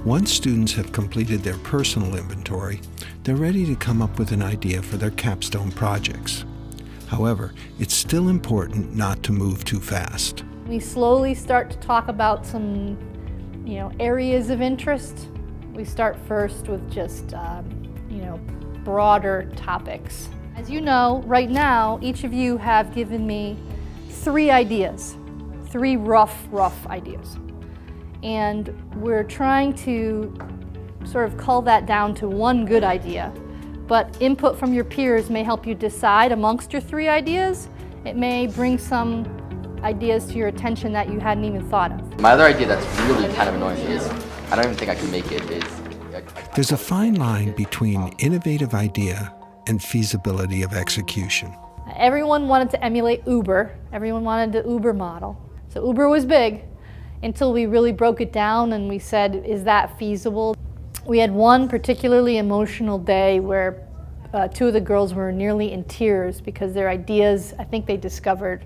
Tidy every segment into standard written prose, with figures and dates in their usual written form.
Once students have completed their personal inventory, they're ready to come up with an idea for their capstone projects. However, it's still important not to move too fast. We slowly start to talk about some, areas of interest. We start first with just, broader topics. As you know, right now, each of you have given me 3 ideas, 3 rough ideas. And we're trying to sort of cull that down to 1 good idea. But input from your peers may help you decide amongst your 3 ideas. It may bring some ideas to your attention that you hadn't even thought of. My other idea that's really kind of annoying is, I don't even think I can make it, is... There's a fine line between innovative idea and feasibility of execution. Everyone wanted to emulate Uber. Everyone wanted the Uber model. So Uber was big until we really broke it down and we said, is that feasible? We had one particularly emotional day where 2 of the girls were nearly in tears because their ideas, I think they discovered,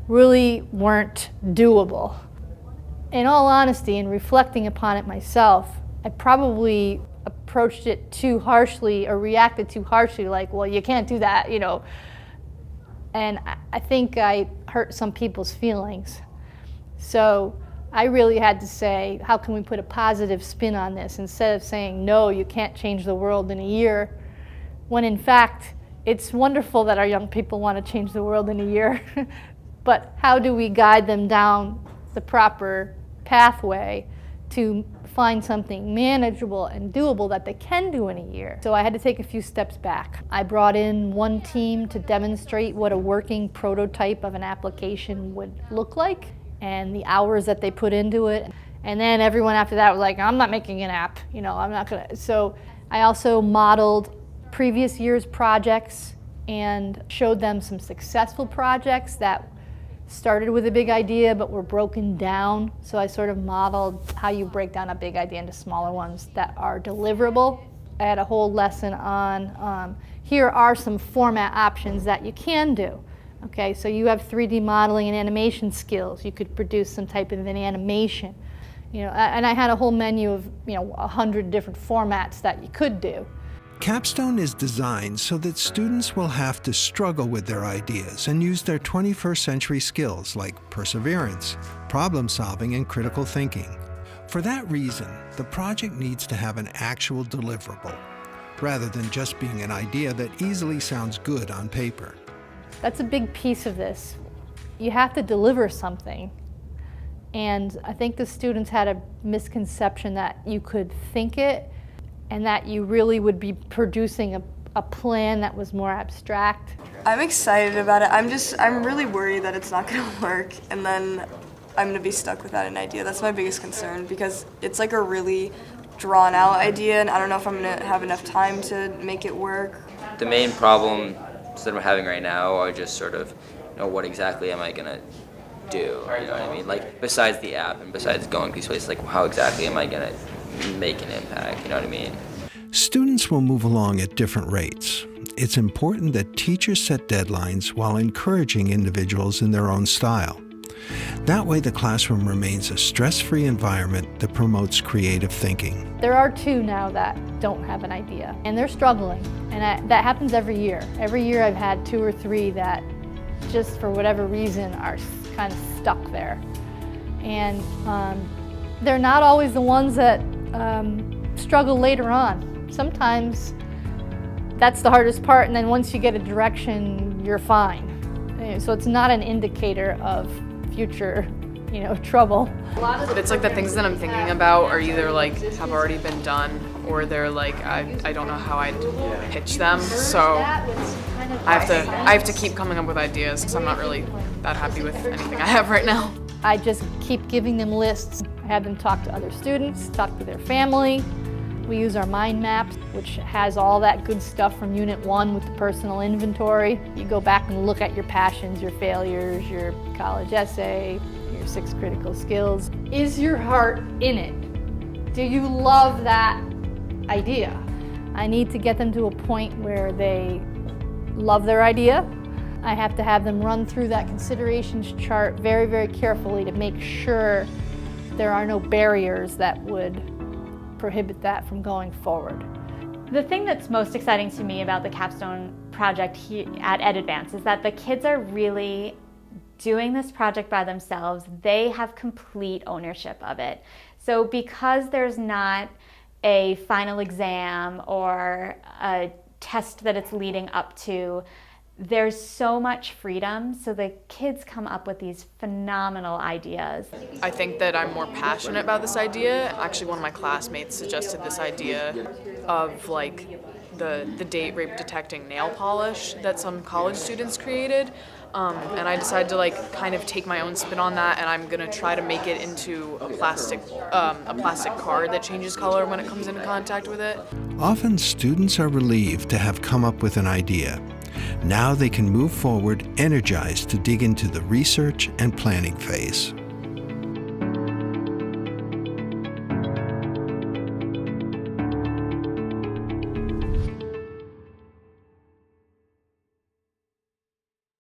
really weren't doable. In all honesty, and reflecting upon it myself, I probably approached it too harshly or reacted too harshly, like, well, you can't do that, And I think I hurt some people's feelings. So I really had to say, how can we put a positive spin on this instead of saying, no, you can't change the world in a year, when in fact, it's wonderful that our young people want to change the world in a year. But how do we guide them down the proper pathway to find something manageable and doable that they can do in a year? So I had to take a few steps back. I brought in 1 team to demonstrate what a working prototype of an application would look like and the hours that they put into it. And then everyone after that was like, I'm not making an app, I'm not gonna. So I also modeled previous year's projects and showed them some successful projects that started with a big idea but were broken down. So I sort of modeled how you break down a big idea into smaller ones that are deliverable. I had a whole lesson on here are some format options that you can do. Okay, so you have 3D modeling and animation skills. You could produce some type of an animation. And I had a whole menu of 100 different formats that you could do. Capstone is designed so that students will have to struggle with their ideas and use their 21st century skills like perseverance, problem solving, and critical thinking. For that reason, the project needs to have an actual deliverable, rather than just being an idea that easily sounds good on paper. That's a big piece of this. You have to deliver something. And I think the students had a misconception that you could think it and that you really would be producing a plan that was more abstract. I'm excited about it. I'm really worried that it's not gonna work and then I'm gonna be stuck without an idea. That's my biggest concern because it's like a really drawn out idea and I don't know if I'm gonna have enough time to make it work. The main problem that I'm having right now are just sort of, what exactly am I gonna do? You know what I mean? Like, besides the app and besides going to these places, like, how exactly am I gonna make an impact? You know what I mean? Students will move along at different rates. It's important that teachers set deadlines while encouraging individuals in their own style. That way, the classroom remains a stress-free environment that promotes creative thinking. There are 2 now that don't have an idea, and they're struggling. And that happens every year. Every year I've had 2 or 3 that just for whatever reason are kind of stuck there. And they're not always the ones that struggle later on. Sometimes that's the hardest part, and then once you get a direction, you're fine. So it's not an indicator of future, trouble. But it's like the things that I'm thinking about are either like have already been done or they're like I don't know how I'd pitch them. So I have to keep coming up with ideas because I'm not really that happy with anything I have right now. I just keep giving them lists. I have them talk to other students, talk to their family. We use our mind maps, which has all that good stuff from Unit 1 with the personal inventory. You go back and look at your passions, your failures, your college essay, your 6 critical skills. Is your heart in it? Do you love that idea? I need to get them to a point where they love their idea. I have to have them run through that considerations chart very, very carefully to make sure there are no barriers that would prohibit that from going forward. The thing that's most exciting to me about the Capstone project here at EdAdvance is that the kids are really doing this project by themselves. They have complete ownership of it. So because there's not a final exam or a test that it's leading up to, there's so much freedom, so the kids come up with these phenomenal ideas. I think that I'm more passionate about this idea. Actually, one of my classmates suggested this idea of like the date rape detecting nail polish that some college students created. And I decided to like kind of take my own spin on that, and I'm gonna try to make it into a plastic card that changes color when it comes into contact with it. Often students are relieved to have come up with an idea. Now they can move forward energized to dig into the research and planning phase.